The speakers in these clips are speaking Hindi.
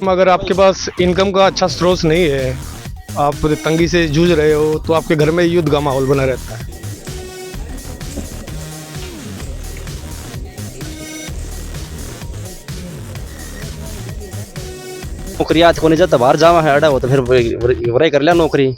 अगर आपके पास इनकम का अच्छा स्रोत नहीं है, आप तंगी से जूझ रहे हो, तो आपके घर में युद्ध का माहौल बना रहता है। नौकरियात को नहीं जाता बाहर जावा है अड़ा हो तो फिर वही कर लिया नौकरी,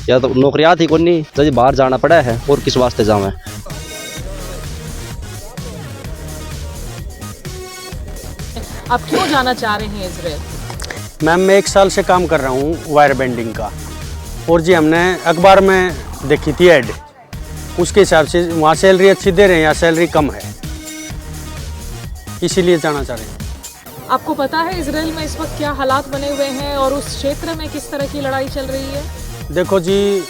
या तो नौकरियात ही को नहीं तो बाहर जाना पड़ा है और किस वास्ते जावा। आप क्यों जाना चाह रहे हैं इजराइल? मैम मैं 1 साल से काम कर रहा हूँ वायर बेंडिंग का, और जी हमने अखबार में देखी थी ऐड, उसके हिसाब से वहाँ सैलरी अच्छी दे रहे हैं, यहाँ सैलरी कम है, इसीलिए जाना चाह रहे हैं। आपको पता है इजराइल में इस वक्त क्या हालात बने हुए हैं और उस क्षेत्र में किस तरह की लड़ाई चल रही है? देखो जी,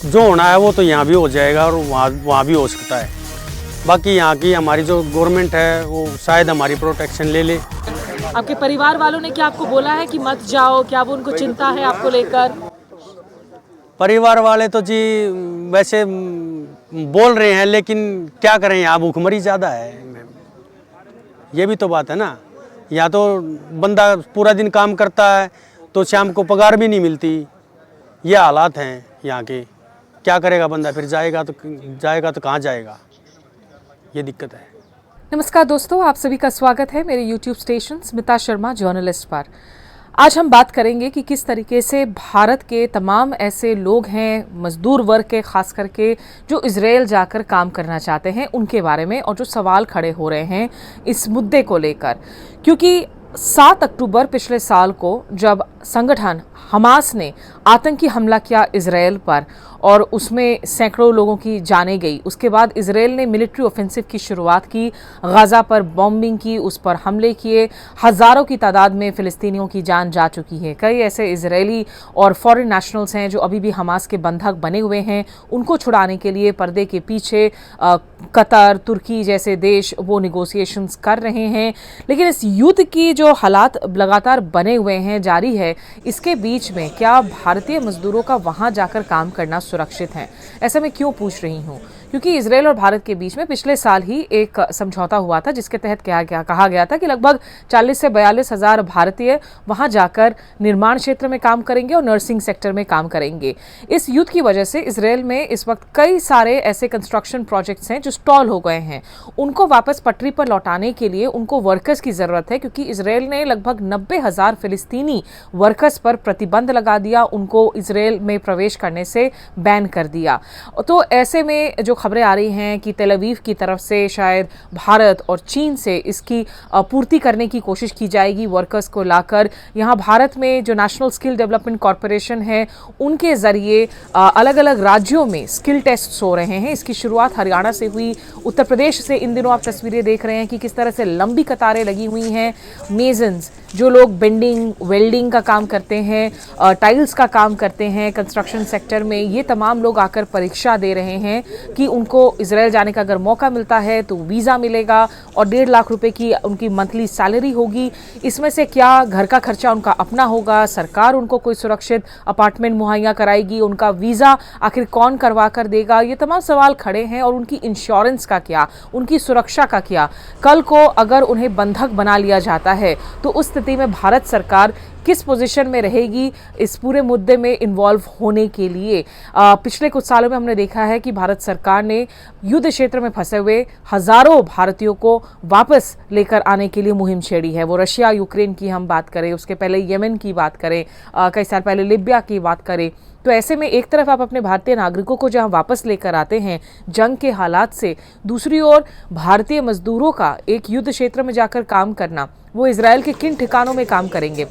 जो होना है वो तो यहाँ भी हो जाएगा और वहाँ भी हो सकता है। बाकी यहाँ की हमारी जो गवर्नमेंट है वो शायद हमारी प्रोटेक्शन ले ले। आपके परिवार वालों ने क्या आपको बोला है कि मत जाओ? क्या वो उनको चिंता है आपको लेकर? परिवार वाले तो जी वैसे बोल रहे हैं, लेकिन क्या करें, यहाँ भूखमरी ज़्यादा है, ये भी तो बात है ना। या तो बंदा पूरा दिन काम करता है तो शाम को पगार भी नहीं मिलती, ये हालात हैं यहाँ के। क्या करेगा बंदा, फिर जाएगा तो कहाँ जाएगा, ये दिक्कत है। नमस्कार दोस्तों, आप सभी का स्वागत है मेरे YouTube station Smita Sharma journalist पर। आज हम बात करेंगे कि किस तरीके से भारत के तमाम ऐसे लोग हैं, मजदूर वर्ग के खास करके, जो इजराइल जाकर काम करना चाहते हैं, उनके बारे में, और जो सवाल खड़े हो रहे हैं इस मुद्दे को लेकर। क्योंकि 7 अक्टूबर पिछले साल को जब संगठन हमास ने आतंकी हमला किया इजराइल पर और उसमें सैकड़ों लोगों की जानें गई, उसके बाद इजराइल ने मिलिट्री ऑफेंसिव की शुरुआत की, गाजा पर बॉम्बिंग की, उस पर हमले किए, हज़ारों की तादाद में फ़िलिस्तीनियों की जान जा चुकी है। कई ऐसे इजरायली और फॉरेन नेशनल्स हैं जो अभी भी हमास के बंधक बने हुए हैं, उनको छुड़ाने के लिए पर्दे के पीछे कतर, तुर्की जैसे देश वो निगोशिएशंस कर रहे हैं। लेकिन इस युद्ध की जो हालात लगातार बने हुए हैं, जारी है, इसके बीच में क्या भारतीय मजदूरों का वहां जाकर काम करना सुरक्षित है? ऐसा मैं क्यों पूछ रही हूँ? क्योंकि इजराइल और भारत के बीच में पिछले साल ही एक समझौता हुआ था जिसके तहत कहा गया था कि लगभग 40 से 42 हज़ार भारतीय वहां जाकर निर्माण क्षेत्र में काम करेंगे और नर्सिंग सेक्टर में काम करेंगे। इस युद्ध की वजह से इजराइल में इस वक्त कई सारे ऐसे कंस्ट्रक्शन प्रोजेक्ट्स हैं जो स्टॉल हो गए हैं। उनको वापस पटरी पर लौटाने के लिए उनको वर्कर्स की जरूरत है, क्योंकि इजराइल ने लगभग 90,000 फिलिस्तीनी वर्कर्स पर प्रतिबंध लगा दिया, उनको इजराइल में प्रवेश करने से बैन कर दिया। तो ऐसे में जो खबरें आ रही हैं कि तेल अवीव की तरफ से शायद भारत और चीन से इसकी पूर्ति करने की कोशिश की जाएगी, वर्कर्स को लाकर यहाँ भारत में जो नेशनल स्किल डेवलपमेंट कॉरपोरेशन है उनके जरिए अलग अलग राज्यों में स्किल टेस्ट्स हो रहे हैं। इसकी शुरुआत हरियाणा से हुई। उत्तर प्रदेश से इन दिनों आप तस्वीरें देख रहे हैं कि किस तरह से लंबी कतारें लगी हुई हैं। मेजन्स, जो लोग बेंडिंग वेल्डिंग का काम करते हैं, टाइल्स का काम करते हैं कंस्ट्रक्शन सेक्टर में, ये तमाम लोग आकर परीक्षा दे रहे हैं कि उनको इजराइल जाने का अगर मौका मिलता है तो वीज़ा मिलेगा और 1.5 लाख रुपए की उनकी मंथली सैलरी होगी। इसमें से क्या घर का खर्चा उनका अपना होगा, सरकार उनको कोई सुरक्षित अपार्टमेंट मुहैया कराएगी, उनका वीज़ा आखिर कौन करवा कर देगा, ये तमाम सवाल खड़े हैं। और उनकी इंश्योरेंस का क्या, उनकी सुरक्षा का क्या? कल को अगर उन्हें बंधक बना लिया जाता है तो उस स्थिति में भारत सरकार किस पोजीशन में रहेगी इस पूरे मुद्दे में इन्वॉल्व होने के लिए? पिछले कुछ सालों में हमने देखा है कि भारत सरकार ने युद्ध क्षेत्र में फंसे हुए हजारों भारतीयों को वापस लेकर आने के लिए मुहिम छेड़ी है। वो रशिया यूक्रेन की हम बात करें, उसके पहले यमन की बात करें, कई साल पहले लिबिया की बात करें, तो ऐसे में एक तरफ आप अपने भारतीय नागरिकों को जहां वापस लेकर आते हैं जंग के हालात से, दूसरी ओर भारतीय मजदूरों का एक युद्ध क्षेत्र में जाकर काम करना, वो इजराइल के किन ठिकानों में काम करेंगे?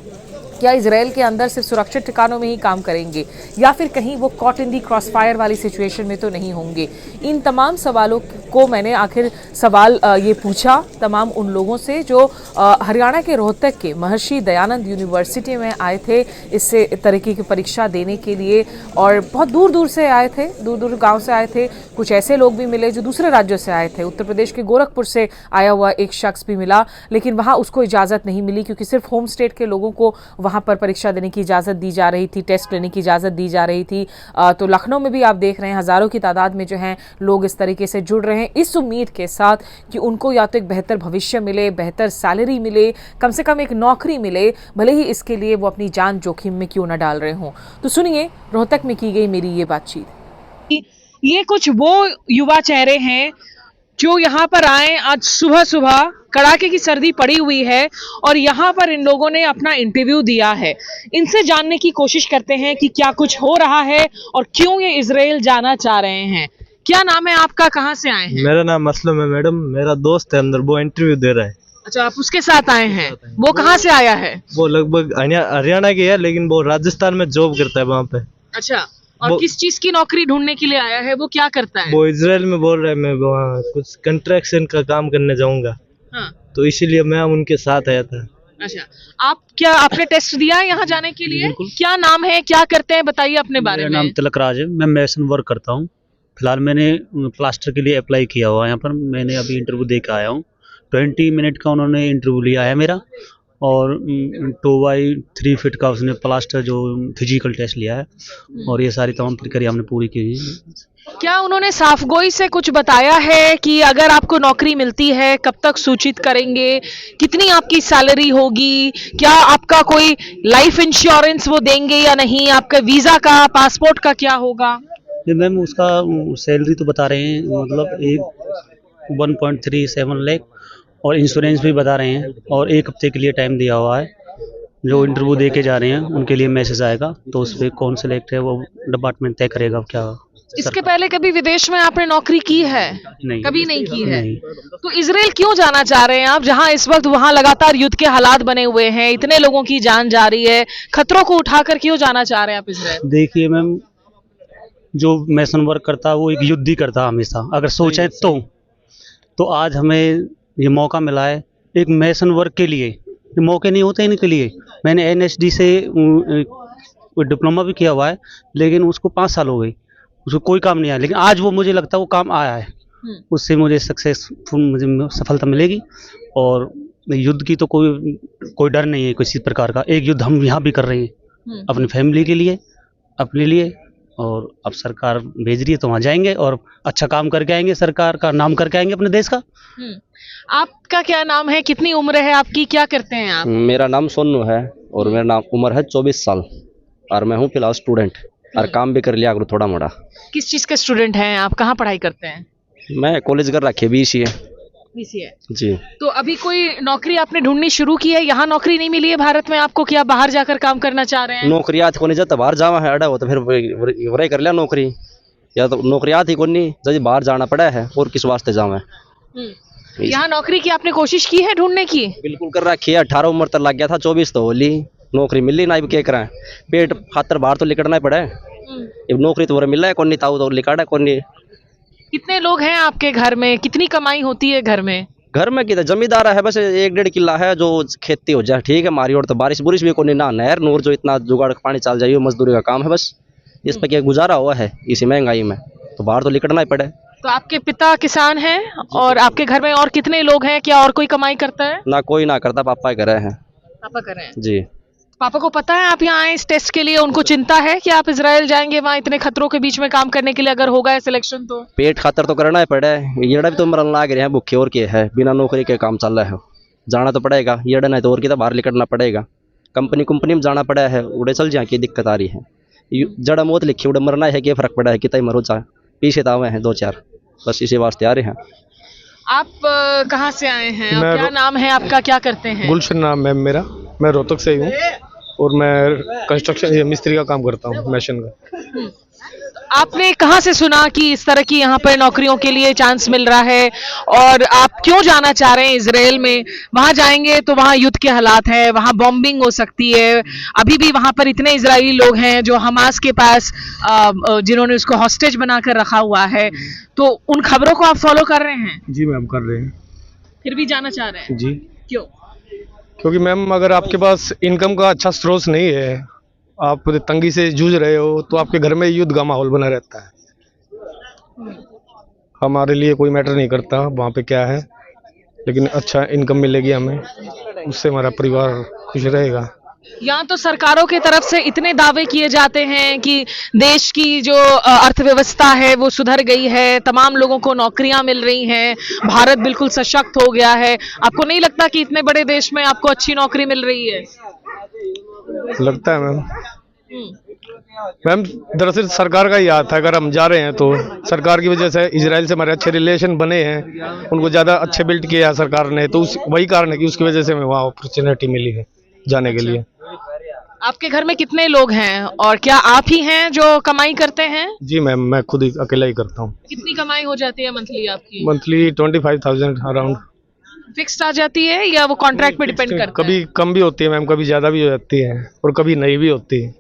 क्या इजराइल के अंदर सिर्फ सुरक्षित ठिकानों में ही काम करेंगे या फिर कहीं वो caught in the cross fire वाली सिचुएशन में तो नहीं होंगे? इन तमाम सवालों को मैंने आखिर सवाल ये पूछा तमाम उन लोगों से जो हरियाणा के रोहतक के महर्षि दयानंद यूनिवर्सिटी में आए थे इससे तरीके की परीक्षा देने के लिए, और बहुत दूर दूर से आए थे, दूर दूर गाँव से आए थे। कुछ ऐसे लोग भी मिले जो दूसरे राज्यों से आए थे, उत्तर प्रदेश के गोरखपुर से आया हुआ एक शख्स भी मिला, लेकिन वहाँ उसको इजाज़त नहीं मिली क्योंकि सिर्फ होम स्टेट के लोगों को वहाँ पर परीक्षा देने की इजाज़त दी जा रही थी, टेस्ट लेने की इजाज़त दी जा रही थी। तो लखनऊ में भी आप देख रहे हैं हज़ारों की तादाद में जो हैं लोग इस तरीके से जुड़ रहे हैं इस उम्मीद के साथ कि उनको या तो एक बेहतर भविष्य मिले, बेहतर सैलरी मिले, कम से कम एक नौकरी मिले, भले ही इसके लिए वो अपनी जान जोखिम में क्यों ना डाल रहे हों। तो सुनिए रोहतक में की गई मेरी ये बातचीत। ये कुछ वो युवा चेहरे हैं जो यहाँ पर आए। आज सुबह सुबह कड़ाके की सर्दी पड़ी हुई है और यहाँ पर इन लोगों ने अपना इंटरव्यू दिया है। इनसे जानने की कोशिश करते हैं कि क्या कुछ हो रहा है और क्यों ये इजराइल जाना चाह रहे हैं। क्या नाम है आपका, कहाँ से आए हैं? मेरा नाम असलम है मैडम। मेरा दोस्त है अंदर, वो इंटरव्यू दे रहा है। अच्छा, आप उसके साथ आए हैं? वो कहाँ से आया है? वो लगभग हरियाणा की है, लेकिन वो राजस्थान में जॉब करता है वहाँ पे। अच्छा, और किस चीज की नौकरी ढूंढने के लिए आया है? वो क्या करता है? वो इजराइल में बोल रहा है मैं वहाँ कुछ कंस्ट्रक्शन का काम करने जाऊंगा। हाँ। तो इसीलिए मैं उनके साथ आया था। अच्छा, आपने टेस्ट दिया है यहाँ जाने के लिए? क्या नाम है, क्या करते हैं, बताइए अपने बारे में। मेरा नाम तिलक राज है, मैं मैसन वर्क करता हूँ। फिलहाल मैंने प्लास्टर के लिए अप्लाई किया हुआ है यहाँ पर। मैंने अभी इंटरव्यू दे के आया हूँ। 20 मिनट का उन्होंने इंटरव्यू लिया है मेरा, और 2x3 फीट का उसने प्लास्टर जो फिजिकल टेस्ट लिया है, और ये सारी तमाम प्रक्रिया हमने पूरी की है। क्या उन्होंने साफगोई से कुछ बताया है कि अगर आपको नौकरी मिलती है कब तक सूचित करेंगे, कितनी आपकी सैलरी होगी, क्या आपका कोई लाइफ इंश्योरेंस वो देंगे या नहीं, आपका वीजा का, पासपोर्ट का क्या होगा? मैम उसका सैलरी तो बता रहे हैं, मतलब एक 1.37 लाख, और इंश्योरेंस भी बता रहे हैं, और 1 हफ्ते के लिए टाइम दिया हुआ है। जो इंटरव्यू दे के जा रहे हैं उनके लिए मैसेज आएगा, तो उस पर कौन सेलेक्ट है वो डिपार्टमेंट तय करेगा। क्या इसके पहले कभी विदेश में आपने नौकरी की है? नहीं, कभी नहीं की है। नहीं। तो इजराइल क्यों जाना चाह रहे हैं आप, जहां इस वक्त वहां लगातार युद्ध के हालात बने हुए हैं, इतने लोगों की जान जा रही है, खतरों को उठाकर क्यों जाना चाह रहे हैं आप इजराइल? देखिए मैम, जो मैसन वर्क करता है वो एक युद्ध ही करता है हमेशा। अगर सोचें तो आज हमें ये मौका मिला है एक मैसन वर्क के लिए। ये मौके नहीं होते इनके लिए। मैंने NSD से डिप्लोमा भी किया हुआ है, लेकिन उसको 5 साल हो गई, उसको कोई काम नहीं आया। लेकिन आज वो मुझे लगता है वो काम आया है, उससे मुझे मुझे सफलता मिलेगी। और युद्ध की तो कोई डर नहीं है किसी प्रकार का। एक युद्ध हम यहाँ भी कर रहे हैं अपनी फैमिली के लिए, अपने लिए, और अब सरकार भेज रही है तो वहाँ जाएंगे और अच्छा काम करके आएंगे, सरकार का नाम करके आएंगे अपने देश का। आपका क्या नाम है, कितनी उम्र है आपकी, क्या करते हैं आप? मेरा नाम सोनू है और मेरा नाम उम्र है 24 साल, और मैं हूँ फिलहाल स्टूडेंट, और काम भी कर लिया करो थोड़ा मोड़ा। किस चीज के स्टूडेंट हैं आप, कहाँ पढ़ाई करते हैं? मैं कॉलेज कर रखे BCA जी। तो अभी कोई नौकरी आपने ढूंढनी शुरू की है? यहाँ नौकरी नहीं मिली है भारत में आपको, क्या बाहर जाकर काम करना चाह रहे हैं? नौकरियात को नहीं जाता, बाहर जावा है अड़ा हो तो फिर वही कर लिया नौकरी, या तो नौकरियात ही को नहीं जब बाहर जाना पड़ा है, और किस वास्ते जावा। यहाँ नौकरी की आपने कोशिश की है ढूंढने की? बिल्कुल कर रखी है। 18 उम्र तक लग गया था, 24 तो होली, नौकरी मिली ना। क्या करें, पेट खातर बाहर तो लिकड़ना ही पड़ा है। अब नौकरी तो मिल रहा है, कौन नहीं ताऊ तो लिकाड़ा कौन नहीं। कितने लोग हैं आपके घर में, कितनी कमाई होती है घर में? घर में कितना जमींदार है, बस 1-1.5 किला है जो खेती हो जाए, ठीक है। हमारी और तो बारिश बुरिश भी कोई ना, नहर नूर जो इतना जुगाड़ पानी चल जाए, मजदूरी का काम है, बस इस पर क्या गुजारा हुआ है इसी महंगाई में, तो बाहर तो लिकड़ना ही पड़े। तो आपके पिता किसान हैं, और आपके घर में और कितने लोग हैं, क्या और कोई कमाई करता है? ना कोई ना करता, पापा ही कर रहे हैं। पापा कर रहे हैं जी। पापा को पता है आप यहाँ आए इस टेस्ट के लिए? उनको चिंता है कि आप इजराइल जाएंगे वहाँ इतने खतरों के बीच में काम करने के लिए, अगर होगा सिलेक्शन तो? पेट खातर तो करना ही पड़े, येड़ा भी तो मरन लाग रहे हैं भूखे, और क्या है, बिना नौकरी के काम चल रहा है, जाना तो पड़ेगा। येड़ा नहीं तो और क्या, बाहर निकलना पड़ेगा, कंपनी में जाना पड़ा है, उड़े चल जाए, की दिक्कत आ रही है। जड़ा मौत लिखी उड़े मरना है, क्या फर्क पड़ा है, कितना मरो चाहे, पीछे तो आए हैं 2-4, बस इसी वास्ते आ रहे हैं। आप कहाँ से आए हैं, और क्या नाम है आपका, क्या करते हैं? गुलशन नाम है मेरा, मैं रोहतक से ही हूँ, और मैं कंस्ट्रक्शन मिस्त्री का काम करता हूँ, मैशन का। आपने कहाँ से सुना कि इस तरह की यहाँ पर नौकरियों के लिए चांस मिल रहा है, और आप क्यों जाना चाह रहे हैं इजराइल में? वहाँ जाएंगे तो वहाँ युद्ध के हालात है, वहाँ बॉम्बिंग हो सकती है, अभी भी वहाँ पर इतने इजरायली लोग हैं जो हमास के पास जिन्होंने उसको हॉस्टेज बनाकर रखा हुआ है, तो उन खबरों को आप फॉलो कर रहे हैं? जी मैम, कर रहे हैं। फिर भी जाना चाह रहे हैं? जी। क्यों? क्योंकि मैम अगर आपके पास इनकम का अच्छा स्रोत नहीं है, आप तंगी से जूझ रहे हो, तो आपके घर में युद्ध का माहौल बना रहता है। हमारे लिए कोई मैटर नहीं करता वहाँ पे क्या है, लेकिन अच्छा इनकम मिलेगी हमें, उससे हमारा परिवार खुश रहेगा। यहाँ तो सरकारों के तरफ से इतने दावे किए जाते हैं कि देश की जो अर्थव्यवस्था है वो सुधर गई है, तमाम लोगों को नौकरियां मिल रही हैं, भारत बिल्कुल सशक्त हो गया है। आपको नहीं लगता कि इतने बड़े देश में आपको अच्छी नौकरी मिल रही है? लगता है मैम। मैम दरअसल सरकार का ही हाथ है, अगर हम जा रहे हैं तो सरकार की वजह से इजराइल से हमारे अच्छे रिलेशन बने हैं, उनको ज़्यादा अच्छे बिल्ड किया है सरकार ने, तो वही कारण है कि उसकी वजह से हमें वहाँ अपॉर्चुनिटी मिली है जाने के लिए। आपके घर में कितने लोग हैं और क्या आप ही हैं जो कमाई करते हैं? जी मैम, मैं खुद ही अकेला ही करता हूँ। कितनी कमाई हो जाती है मंथली आपकी? Monthly 25,000 around. फिक्स्ड आ जाती है या वो कॉन्ट्रैक्ट पे डिपेंड करता है? कभी कम भी होती है मैम, कभी ज़्यादा भी हो जाती है और कभी नहीं भी होती है,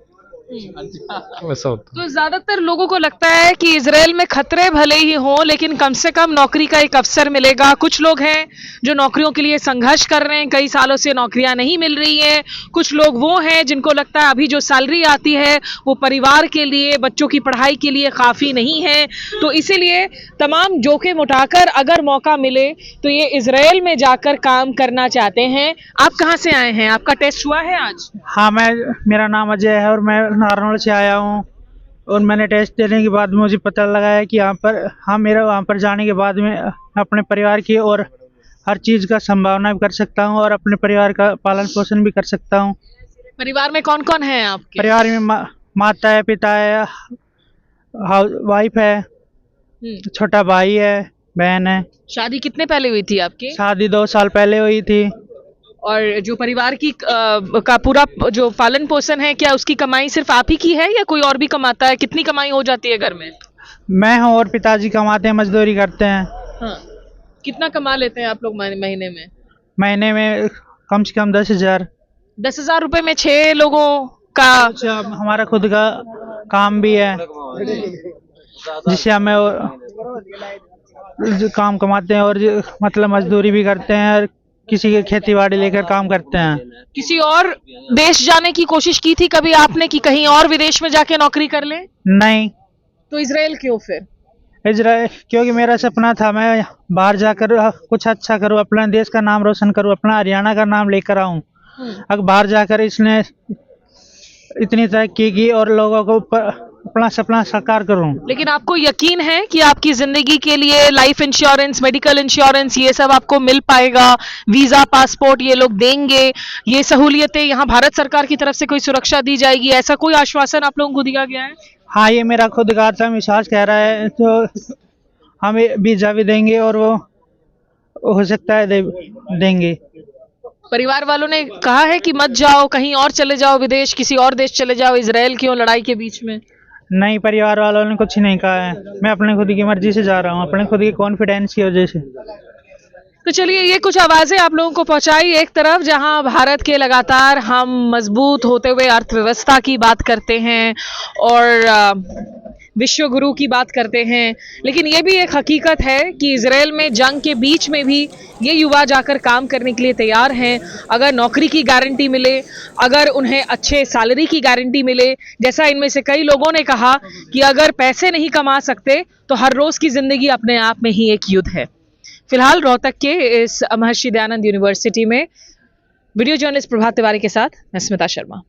ऐसा होता तो ज्यादातर लोगों को लगता है कि इजराइल में खतरे भले ही हों लेकिन कम से कम नौकरी का एक अवसर मिलेगा। कुछ लोग हैं जो नौकरियों के लिए संघर्ष कर रहे हैं, कई सालों से नौकरियां नहीं मिल रही हैं। कुछ लोग वो हैं जिनको लगता है अभी जो सैलरी आती है वो परिवार के लिए, बच्चों की पढ़ाई के लिए काफ़ी नहीं है, तो इसीलिए तमाम जोखिम उठाकर अगर मौका मिले तो ये इजराइल में जाकर काम करना चाहते हैं। आप कहाँ से आए हैं? आपका टेस्ट हुआ है आज? हाँ, मेरा नाम अजय है और मैं नारनौल से आया हूँ और मैंने टेस्ट देने के बाद मुझे पता लगा है कि मेरा वहाँ पर जाने के बाद में अपने परिवार की और हर चीज़ का संभावना भी कर सकता हूँ और अपने परिवार का पालन पोषण भी कर सकता हूँ। परिवार में कौन कौन है आपके? परिवार में माता है, पिता है, वाइफ है, छोटा भाई है, बहन है। शादी कितने पहले हुई थी आपकी? शादी 2 साल पहले हुई थी। और जो परिवार की का पूरा जो पालन पोषण है, क्या उसकी कमाई सिर्फ आप ही की है या कोई और भी कमाता है? कितनी कमाई हो जाती है घर में? मैं हूँ और पिताजी कमाते हैं, मजदूरी करते हैं। हाँ। कितना कमा लेते हैं आप लोग महीने में? महीने में कम से कम 10,000। 10,000 रुपए में 6 लोगों का? हमारा खुद का काम भी है जिससे हमें काम कमाते हैं और मतलब मजदूरी भी करते हैं और किसी की खेती बाड़ी लेकर काम करते हैं। किसी और देश जाने की कोशिश की थी कभी आपने कि कहीं और विदेश में जाके नौकरी कर लें? नहीं। तो इजराइल क्यों फिर? इजराइल क्योंकि मेरा सपना था मैं बाहर जाकर कुछ अच्छा करूं, अपने देश का नाम रोशन करूं, अपना हरियाणा का नाम लेकर आऊं। अगर बाहर जाकर इसने इतनी तरक्की की और लोगों को अपना सपना साकार करूं। लेकिन आपको यकीन है कि आपकी जिंदगी के लिए लाइफ इंश्योरेंस, मेडिकल इंश्योरेंस, ये सब आपको मिल पाएगा? वीजा, पासपोर्ट ये लोग देंगे? ये सहूलियतें यहाँ भारत सरकार की तरफ से कोई सुरक्षा दी जाएगी, ऐसा कोई आश्वासन आप लोगों को दिया गया है? हाँ, ये मेरा खुद का आत्मविश्वास कह रहा है, तो हमें वीजा भी देंगे और वो हो सकता है देंगे। परिवार वालों ने कहा है कि मत जाओ, कहीं और चले जाओ, विदेश, किसी और देश चले जाओ, इजराइल क्यों लड़ाई के बीच में? नहीं, परिवार वालों ने कुछ नहीं कहा है। मैं अपने खुद की मर्जी से जा रहा हूँ, अपने खुद की कॉन्फिडेंस की वजह से। तो चलिए, ये कुछ आवाजें आप लोगों को पहुंचाई। एक तरफ जहां भारत के लगातार हम मजबूत होते हुए अर्थव्यवस्था की बात करते हैं और विश्व गुरु की बात करते हैं, लेकिन ये भी एक हकीकत है कि इजराइल में जंग के बीच में भी ये युवा जाकर काम करने के लिए तैयार हैं। अगर नौकरी की गारंटी मिले, अगर उन्हें अच्छे सैलरी की गारंटी मिले, जैसा इनमें से कई लोगों ने कहा कि अगर पैसे नहीं कमा सकते तो हर रोज की जिंदगी अपने आप में ही एक युद्ध है। फिलहाल रोहतक के इस महर्षि दयानंद यूनिवर्सिटी में वीडियो जर्नलिस्ट प्रभात तिवारी के साथ मैं स्मिता शर्मा।